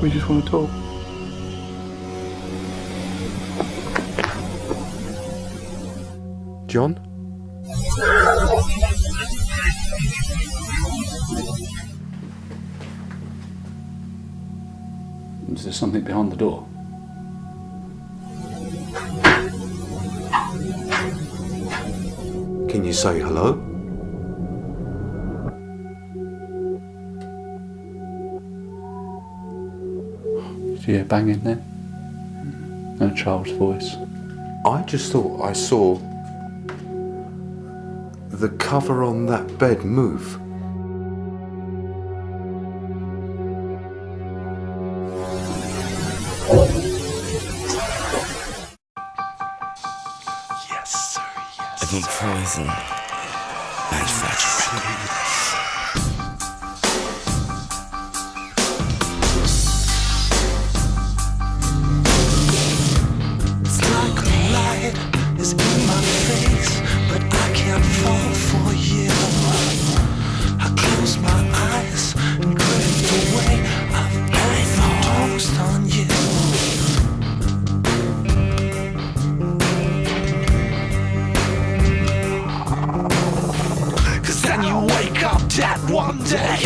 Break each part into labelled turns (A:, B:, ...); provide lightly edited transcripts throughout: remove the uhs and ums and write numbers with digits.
A: We just want to talk.
B: John?
A: Is there something behind the door?
B: Can you say hello?
A: Did you hear banging then? And a child's voice.
B: I just thought I saw the cover on that bed move.
C: Yes, sir, yes. If I'm poison, manufacture records. It's like a light is in my face, but I can't fall for you. I close my eyes and drift away. I've overdosed on you. Then you wake up dead one day.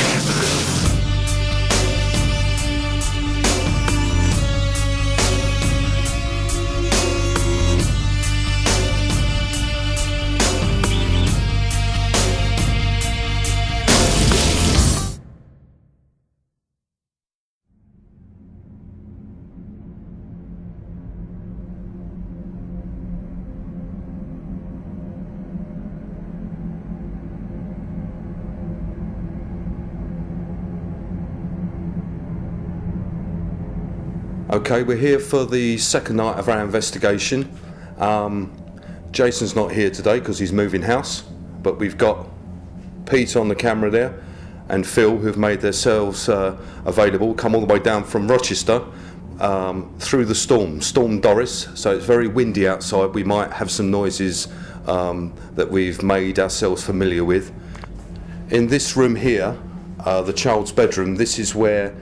B: Okay, we're here for the second night of our investigation. Jason's not here today because he's moving house, but we've got Pete on the camera there and Phil, who've made themselves available, come all the way down from Rochester through the Storm Doris, so it's very windy outside. We might have some noises that we've made ourselves familiar with. In this room here, the child's bedroom, this is where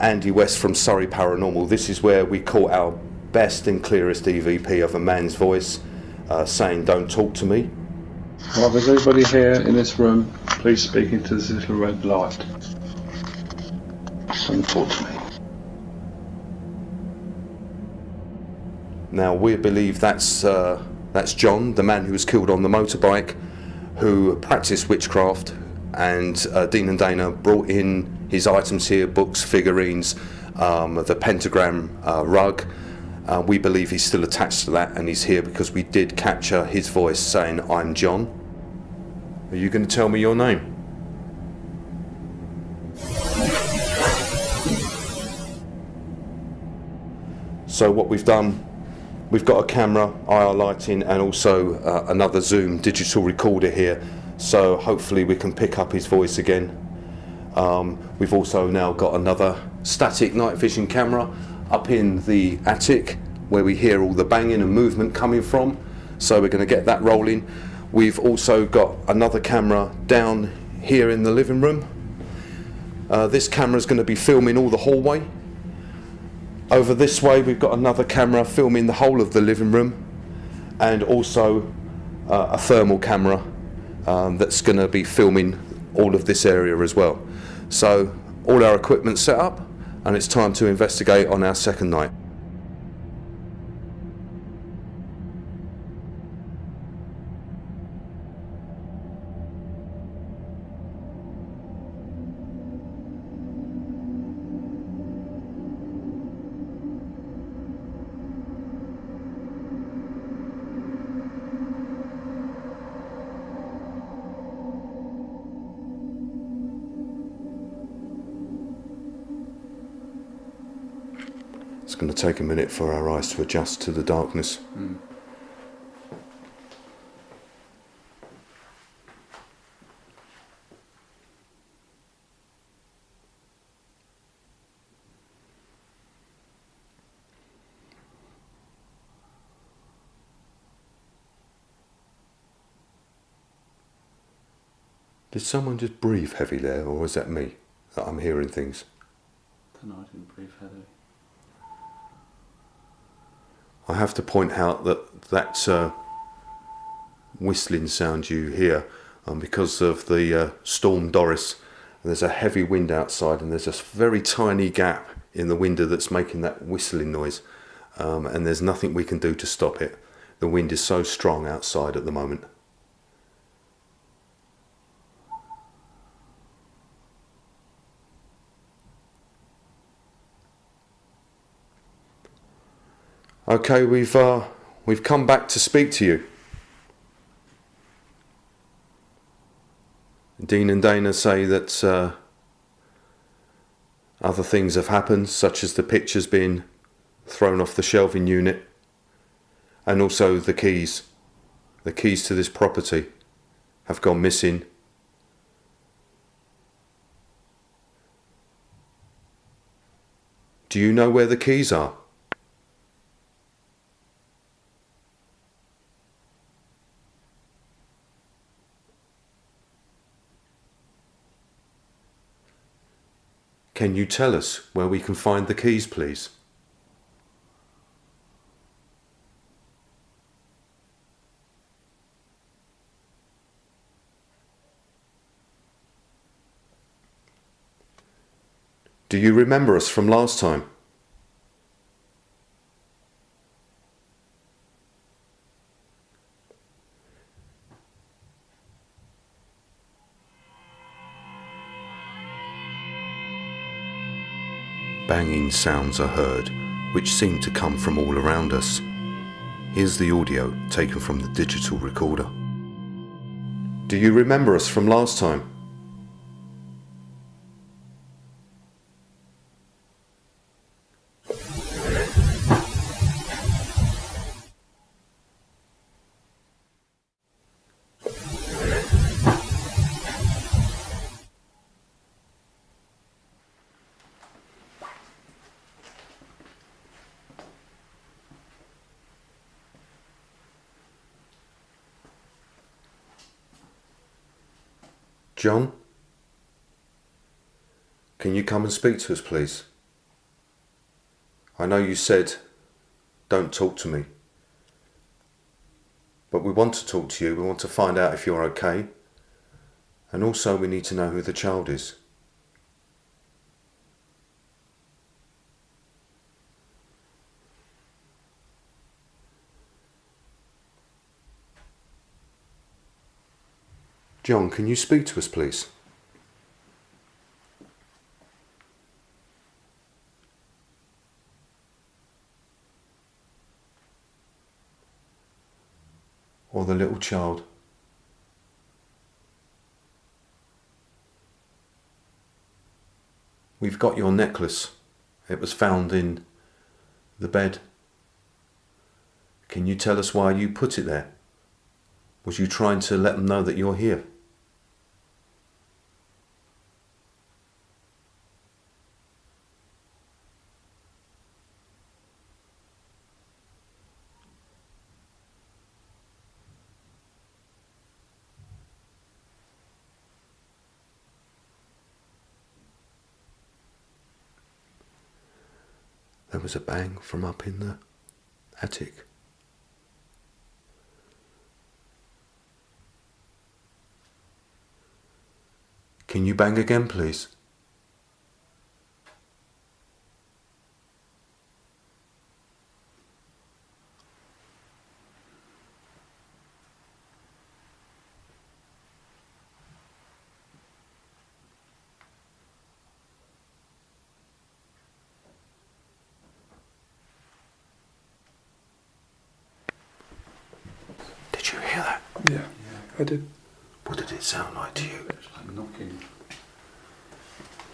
B: Andy West from Surrey Paranormal, this is where we caught our best and clearest EVP of a man's voice saying, "Don't talk to me."
A: Well, if there's anybody here in this room, please speak into this little red light. Don't talk to me.
B: Now we believe that's John, the man who was killed on the motorbike, who practiced witchcraft, and Dean and Dana brought in his items here, books, figurines, the pentagram rug. We believe he's still attached to that, and he's here because we did capture his voice saying, "I'm John." Are you going to tell me your name? So what we've done, we've got a camera, IR lighting, and also another Zoom digital recorder here, so hopefully we can pick up his voice again. We've also now got another static night vision camera up in the attic where we hear all the banging and movement coming from, so we're going to get that rolling. We've also got another camera down here in the living room. This camera is going to be filming all the hallway. Over this way we've got another camera filming the whole of the living room, and also a thermal camera that's going to be filming all of this area as well. So all our equipment's set up, and it's time to investigate on our second night. It's going to take a minute for our eyes to adjust to the darkness. Did someone just breathe heavy there, or was that me, that I'm hearing things?
A: No, I didn't breathe heavily.
B: I have to point out that whistling sound you hear, because of the storm Doris, there's a heavy wind outside and there's a very tiny gap in the window that's making that whistling noise, and there's nothing we can do to stop it. The wind is so strong outside at the moment. Okay, we've come back to speak to you. Dean and Dana say that other things have happened, such as the pictures being thrown off the shelving unit, and also the keys. The keys to this property have gone missing. Do you know where the keys are? Can you tell us where we can find the keys, please? Do you remember us from last time? Banging sounds are heard, which seem to come from all around us. Here's the audio taken from the digital recorder. Do you remember us from last time? John? Can you come and speak to us, please? I know you said, don't talk to me. But we want to talk to you. We want to find out if you're okay. And also we need to know who the child is. John, can you speak to us, please? Or the little child? We've got your necklace. It was found in the bed. Can you tell us why you put it there? Was you trying to let them know that you're here? There was a bang from up in the attic. Can you bang again, please? Did you hear that?
A: Yeah, I did.
B: What did it sound like to you?
A: It was like knocking.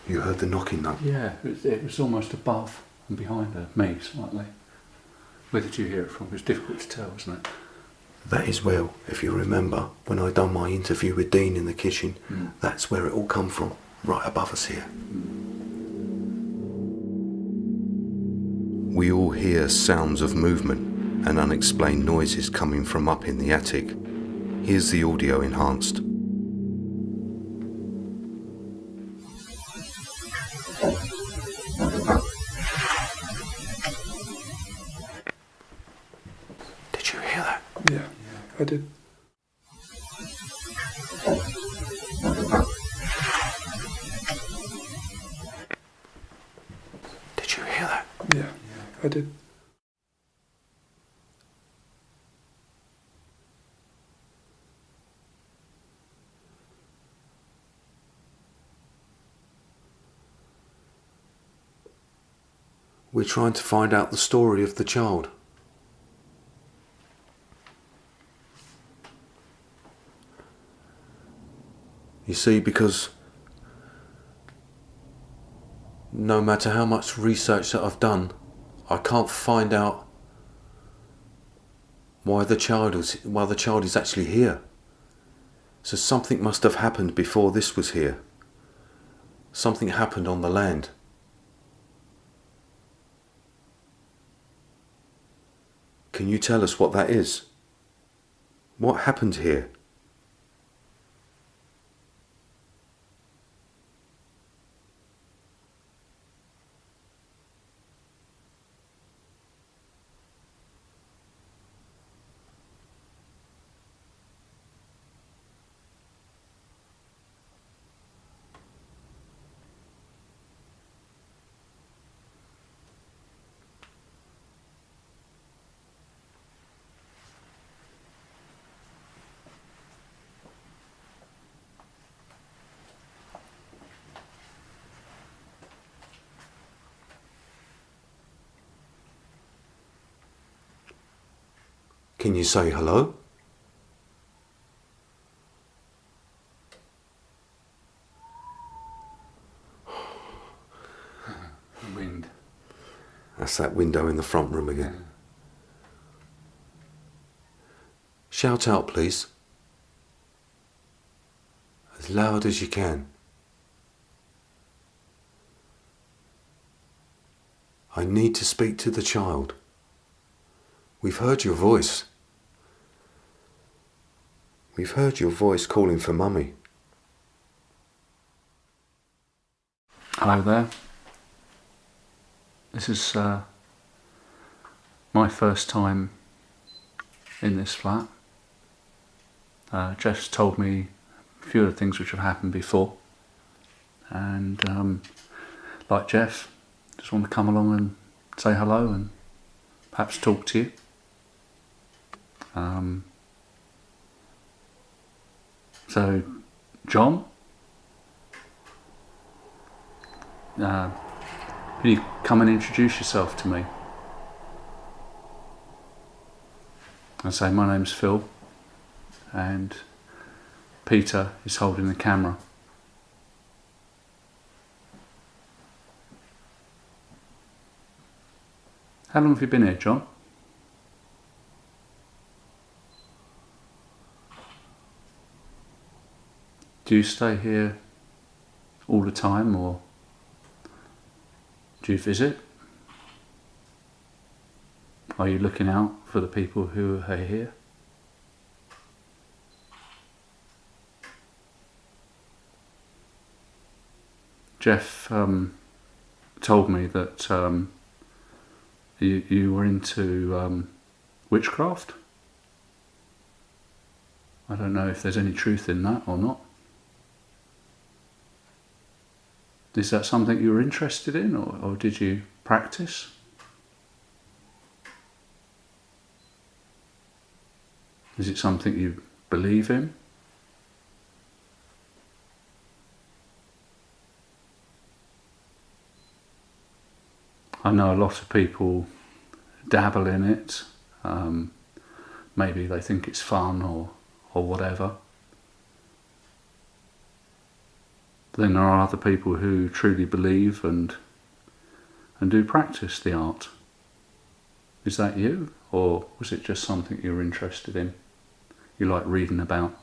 B: You heard the knocking though?
A: Yeah, it was almost above and behind me slightly. Where did you hear it from? It was difficult to tell, wasn't it?
B: That is where, if you remember, when I done my interview with Dean in the kitchen, that's where it all come from, right above us here. We all hear sounds of movement and unexplained noises coming from up in the attic. Here's the audio enhanced.
D: Yeah, I did.
B: Did you hear that?
D: Yeah, I did.
B: We're trying to find out the story of the child. You see, because no matter how much research that I've done, I can't find out why the child is actually here. So something must have happened before this was here. Something happened on the land. Can you tell us what that is? What happened here? Can you say hello?
A: Wind.
B: That's that window in the front room again. Shout out, please. As loud as you can. I need to speak to the child. We've heard your voice. We've heard your voice calling for Mummy.
A: Hello there. This is my first time in this flat. Jeff's told me a few of the things which have happened before, and like Jeff, just want to come along and say hello and perhaps talk to you. So, John, can you come and introduce yourself to me? I say, my name's Phil, and Peter is holding the camera. How long have you been here, John? Do you stay here all the time, or do you visit? Are you looking out for the people who are here? Jeff told me that you were into witchcraft. I don't know if there's any truth in that or not. Is that something you were interested in, or did you practice? Is it something you believe in? I know a lot of people dabble in it. Maybe they think it's fun or whatever. Then there are other people who truly believe and do practice the art. Is that you, or was it just something you were interested in? You like reading about?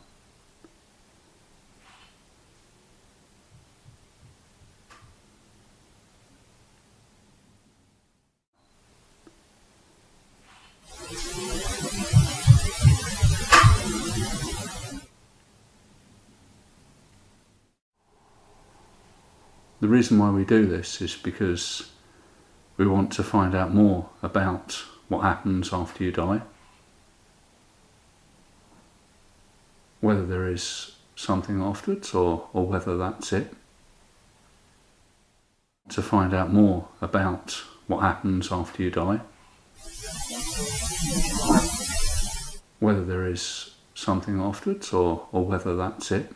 A: The reason why we do this is because we want to find out more about what happens after you die. Whether there is something afterwards or whether that's it. To find out more about what happens after you die. Whether there is something afterwards or whether that's it.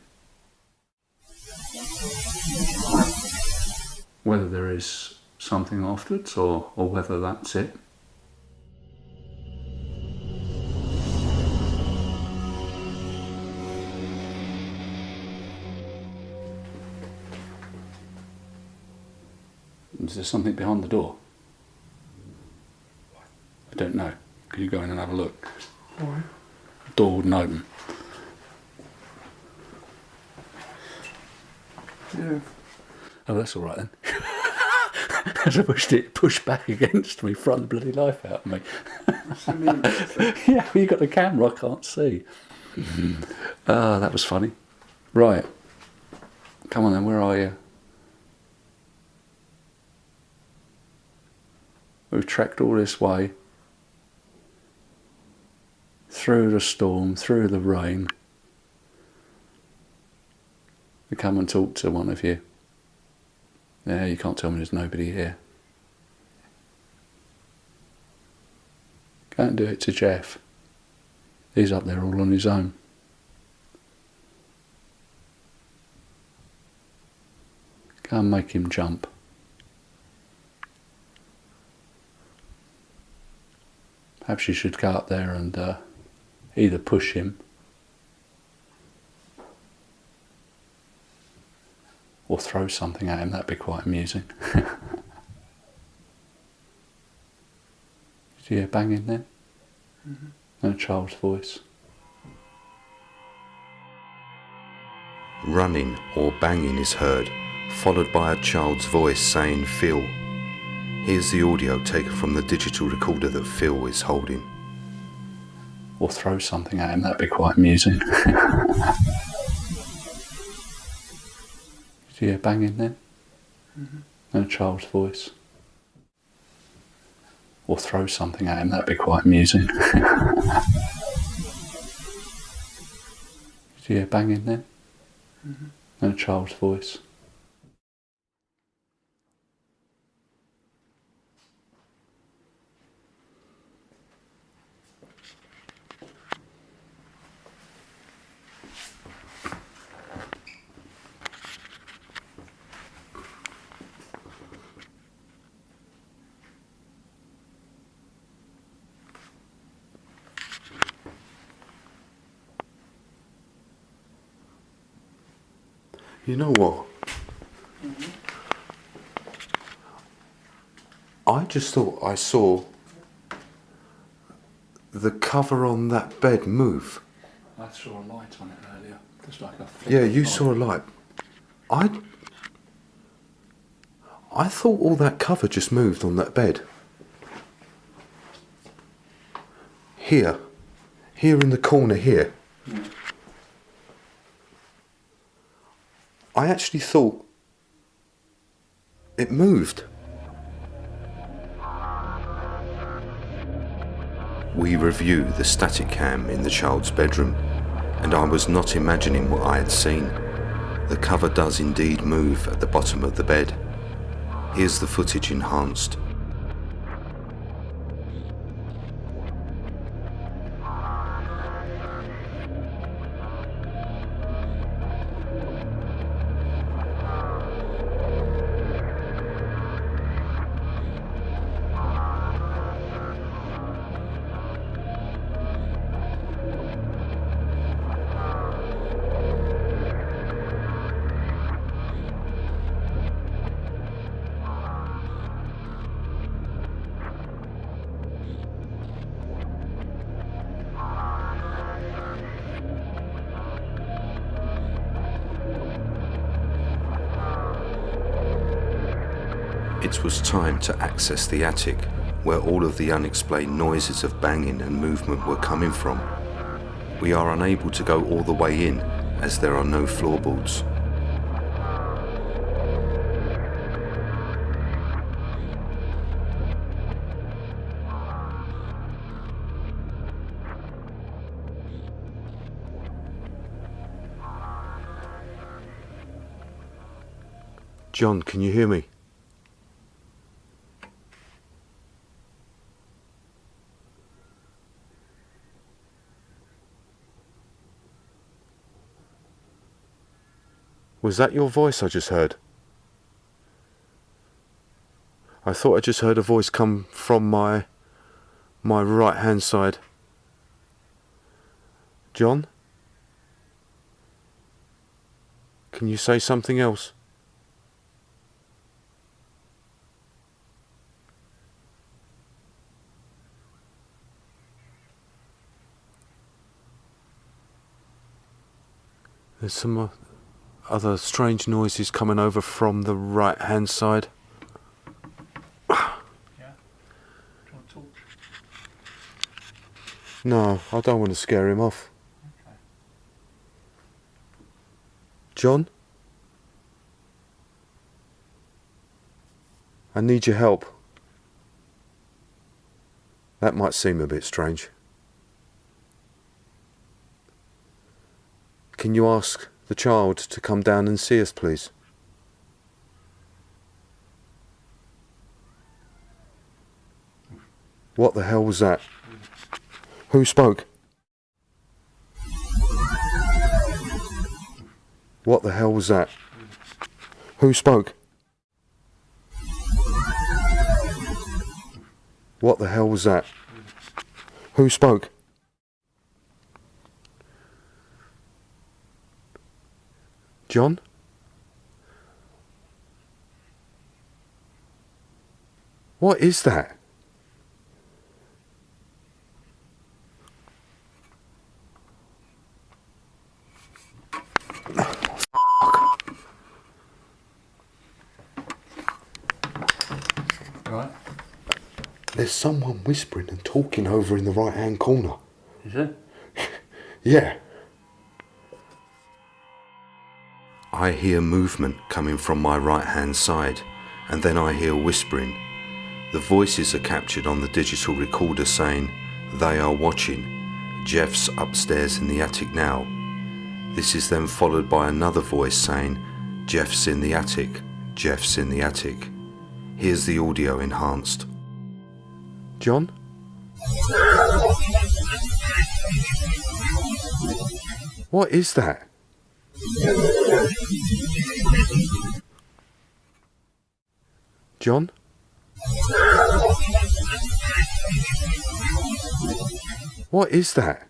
A: Whether there is something afterwards or whether that's it. Is there something behind the door? I don't know. Can you go in and have a look?
D: Why?
A: The door wouldn't open.
D: Yeah.
A: Oh, that's all right then. As I pushed back against me, frightened the bloody life out of me.
D: What's that mean?
A: Yeah, well, you got the camera, I can't see. Ah, that was funny. Right. Come on then, where are you? We've trekked all this way. Through the storm, through the rain. To come and talk to one of you. Yeah, you can't tell me there's nobody here. Go and do it to Jeff. He's up there all on his own. Go and make him jump. Perhaps you should go up there and either push him or throw something at him. That'd be quite amusing. Did you hear banging then?
D: Mm-hmm.
A: And a child's voice.
B: Running or banging is heard, followed by a child's voice saying Phil. Here's the audio taken from the digital recorder that Phil is holding.
A: Or throw something at him. That'd be quite amusing. Did you hear banging then?
D: Mm-hmm.
A: And a child's voice. Or throw something at him. That'd be quite amusing. Did you hear banging then?
D: Mm-hmm.
A: And a child's voice.
B: You know what? I just thought I saw the cover on that bed move.
A: I saw a light on it earlier. Just like a flick
B: Yeah,
A: of
B: you
A: light.
B: saw a light. I thought all that cover just moved on that bed. Here in the corner here.
A: Yeah.
B: I actually thought it moved. We review the static cam in the child's bedroom, and I was not imagining what I had seen. The cover does indeed move at the bottom of the bed. Here's the footage enhanced. It was time to access the attic, where all of the unexplained noises of banging and movement were coming from. We are unable to go all the way in, as there are no floorboards. John, can you hear me? Was that your voice I just heard? I thought I just heard a voice come from my right hand side. John? Can you say something else? There's some other strange noises coming over from the right hand side.
A: Yeah? Do you want to talk?
B: No, I don't want to scare him off.
A: Okay.
B: John? I need your help. That might seem a bit strange. Can you ask the child to come down and see us, please? What the hell was that? Who spoke? What the hell was that? Who spoke? What the hell was that? Who spoke? John? What is that?
A: Right.
B: There's someone whispering and talking over in the right hand corner.
A: Is it?
B: Yeah. I hear movement coming from my right hand side, and then I hear whispering. The voices are captured on the digital recorder saying, "They are watching. Jeff's upstairs in the attic now." This is then followed by another voice saying, "Jeff's in the attic. Jeff's in the attic." Here's the audio enhanced. John? What is that? John? What is that?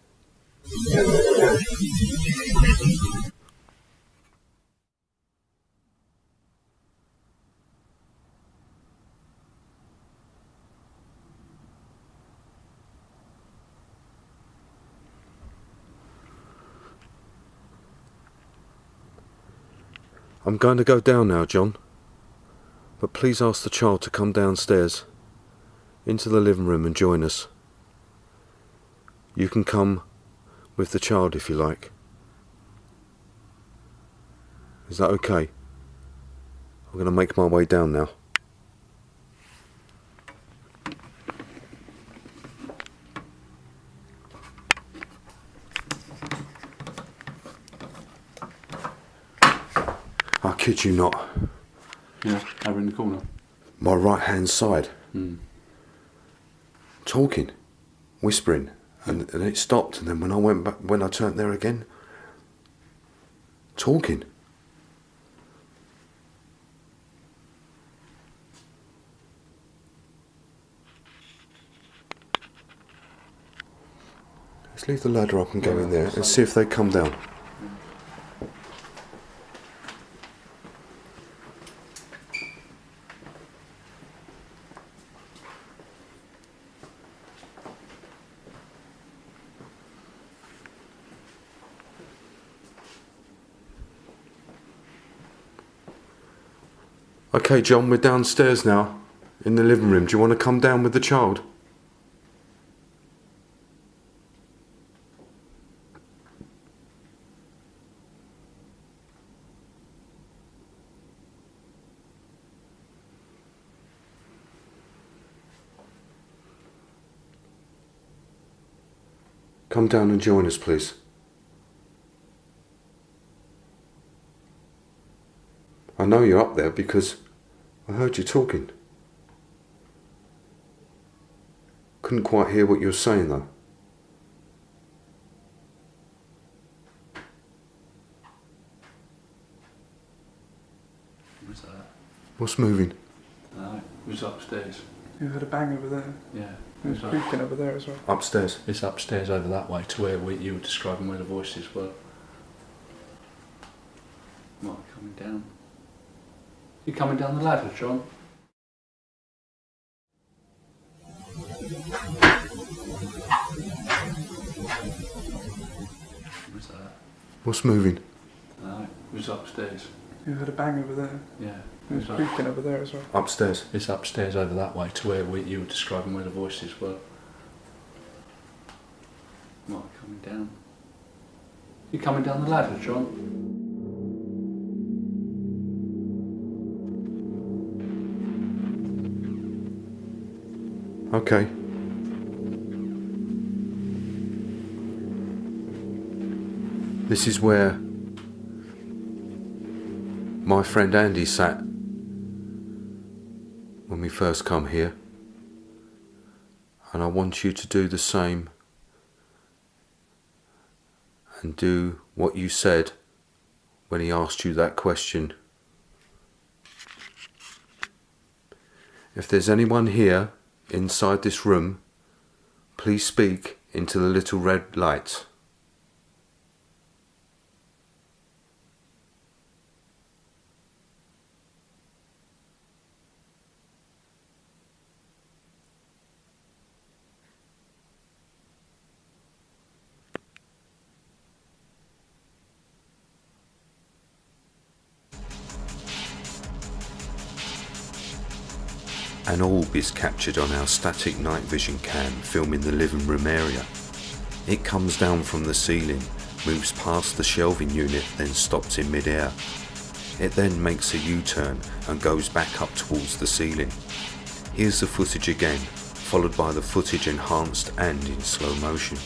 B: I'm going to go down now, John. But please ask the child to come downstairs, into the living room and join us. You can come with the child if you like. Is that okay? I'm going to make my way down now. I kid you not.
A: Yeah, over in the corner.
B: My right hand side. Talking, whispering, and it stopped, and then when I went back, when I turned there again, talking. Let's leave the ladder up and go in there and see if they come down. Okay, John, we're downstairs now, in the living room. Do you want to come down with the child? Come down and join us, please. I know you're up there because I heard you talking. Couldn't quite hear what you were saying though.
A: What's that?
B: What's moving?
A: No, it was upstairs.
D: You heard a bang over there.
A: Yeah.
D: It was creaking over there as well.
B: Upstairs.
A: It's upstairs over that way to where you were describing where the voices were. Might be coming down. You coming down the ladder, John? What's that?
B: What's moving?
A: No, it was upstairs.
D: You heard a bang over there.
A: Yeah.
D: It was creaking over there as well.
B: Upstairs.
A: It's upstairs over that way to where you were describing where the voices were. Might be coming down. You coming down the ladder, John?
B: Okay. This is where my friend Andy sat when we first come here, and I want you to do the same and do what you said when he asked you that question. If there's anyone here inside this room, please speak into the little red light. An orb is captured on our static night vision cam filming the living room area. It comes down from the ceiling, moves past the shelving unit, then stops in mid-air. It then makes a U-turn and goes back up towards the ceiling. Here's the footage again, followed by the footage enhanced and in slow motion.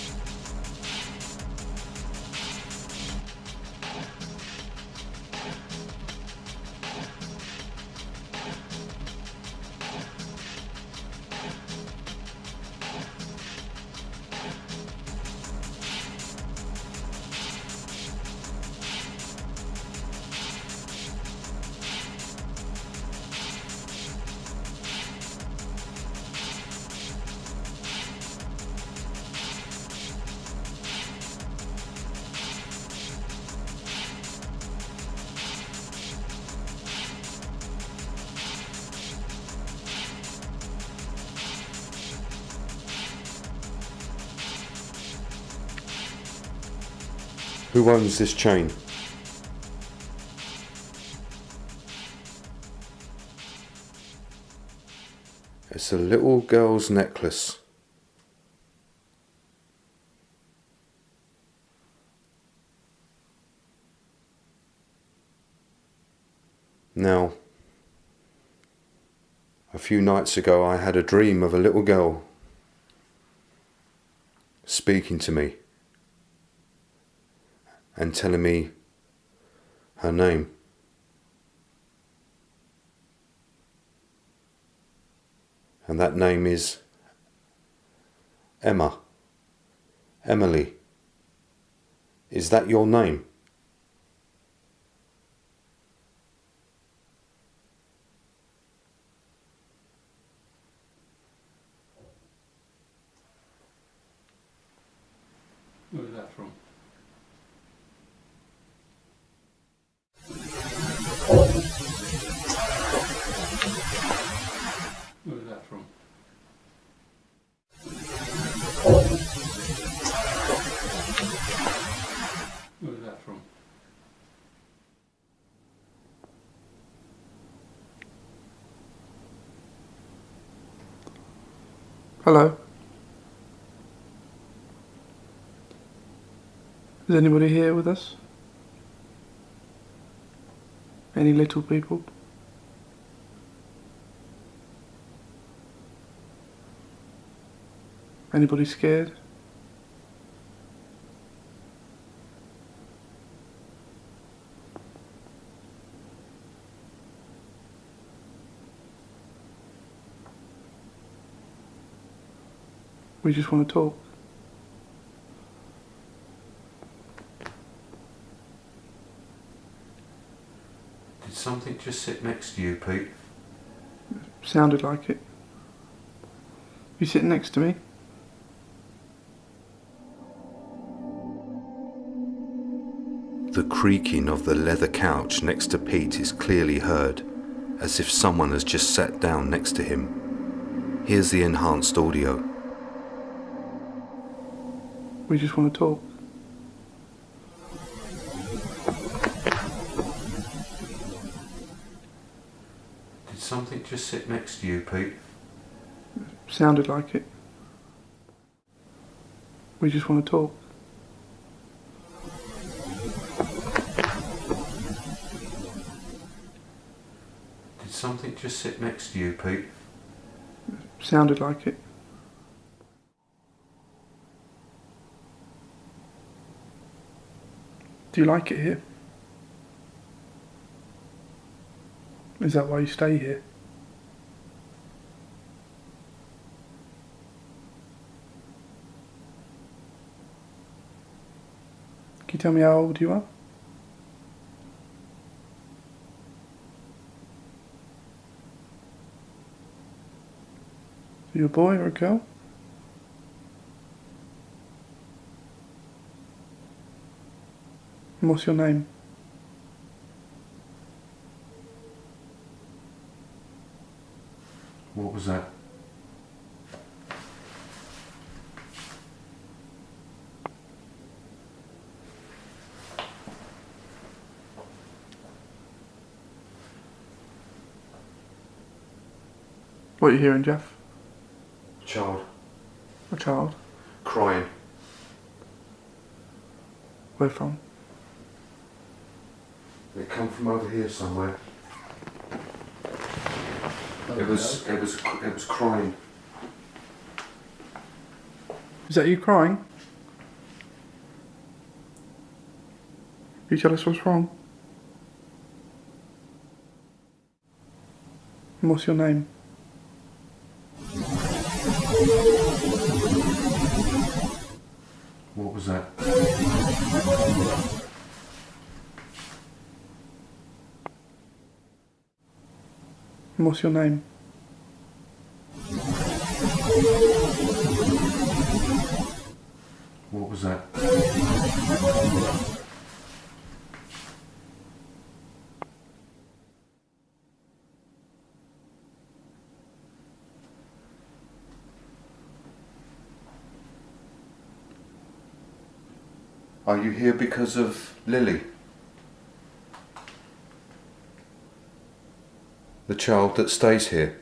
B: Who owns this chain? It's a little girl's necklace. Now, a few nights ago I had a dream of a little girl speaking to me and telling me her name. And that name is Emma. Emily. Is that your name?
A: Where was that from? Where was that from? Where was that from?
D: Hello. Is anybody here with us? Any little people? Anybody scared? We just want to talk.
B: Did something just sit next to you, Pete?
D: Sounded like it. You sitting next to me?
B: The creaking of the leather couch next to Pete is clearly heard, as if someone has just sat down next to him. Here's the enhanced audio.
D: We just want to talk.
B: Did something just sit next to you, Pete?
D: Sounded like it. We just want to talk.
B: Did something just sit next to you, Pete?
D: Sounded like it. Do you like it here? Is that why you stay here? Can you tell me how old you are? Are you a boy or a girl? And what's your name?
B: What was that?
D: What are you hearing, Jeff?
B: Child.
D: A child?
B: Crying.
D: Where from?
B: It come from over here somewhere. It was crying.
D: Is that you crying? Can you tell us what's wrong? And what's your name?
B: What was that?
D: And what's your name?
B: What was that? Are you here because of Lily? The child that stays here?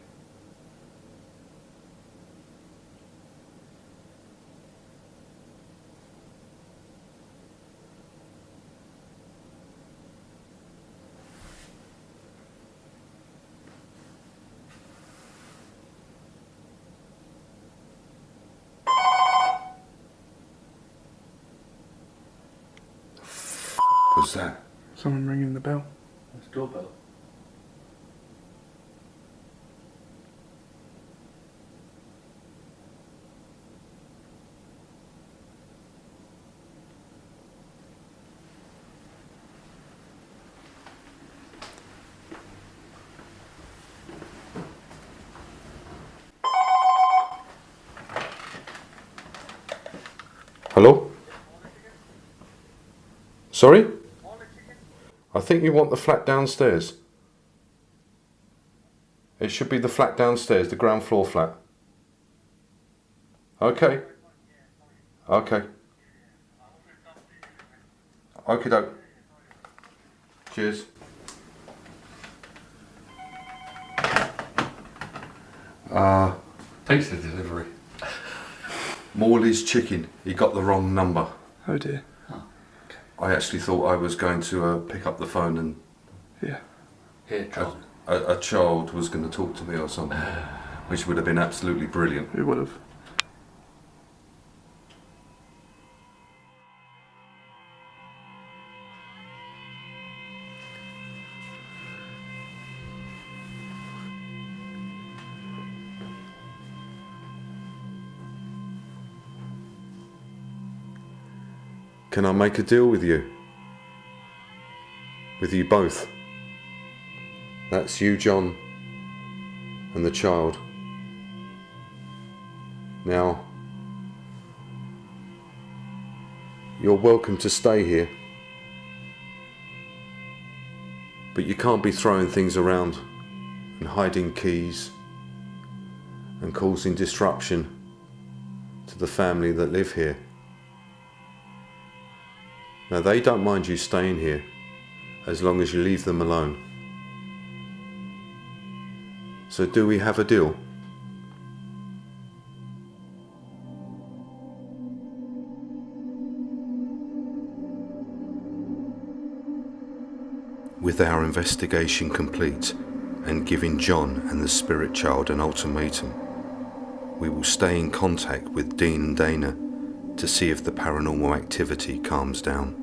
B: Was that?
D: Someone ringing the bell.
A: That's doorbell.
B: Hello? Sorry? I think you want the flat downstairs. It should be the flat downstairs, the ground floor flat. Okay. Okay. Okie doke. Cheers.
A: Pizza delivery.
B: Morley's Chicken. He got the wrong number.
D: Oh dear.
B: I actually thought I was going to pick up the phone and
D: Yeah.
A: Here, John.
B: a child was going to talk to me or something, which would have been absolutely brilliant.
D: Who would have?
B: Can I make a deal with you? With you both? That's you, John, and the child. Now, you're welcome to stay here, but you can't be throwing things around and hiding keys and causing disruption to the family that live here. Now, they don't mind you staying here as long as you leave them alone. So do we have a deal? With our investigation complete and giving John and the spirit child an ultimatum, we will stay in contact with Dean and Dana to see if the paranormal activity calms down.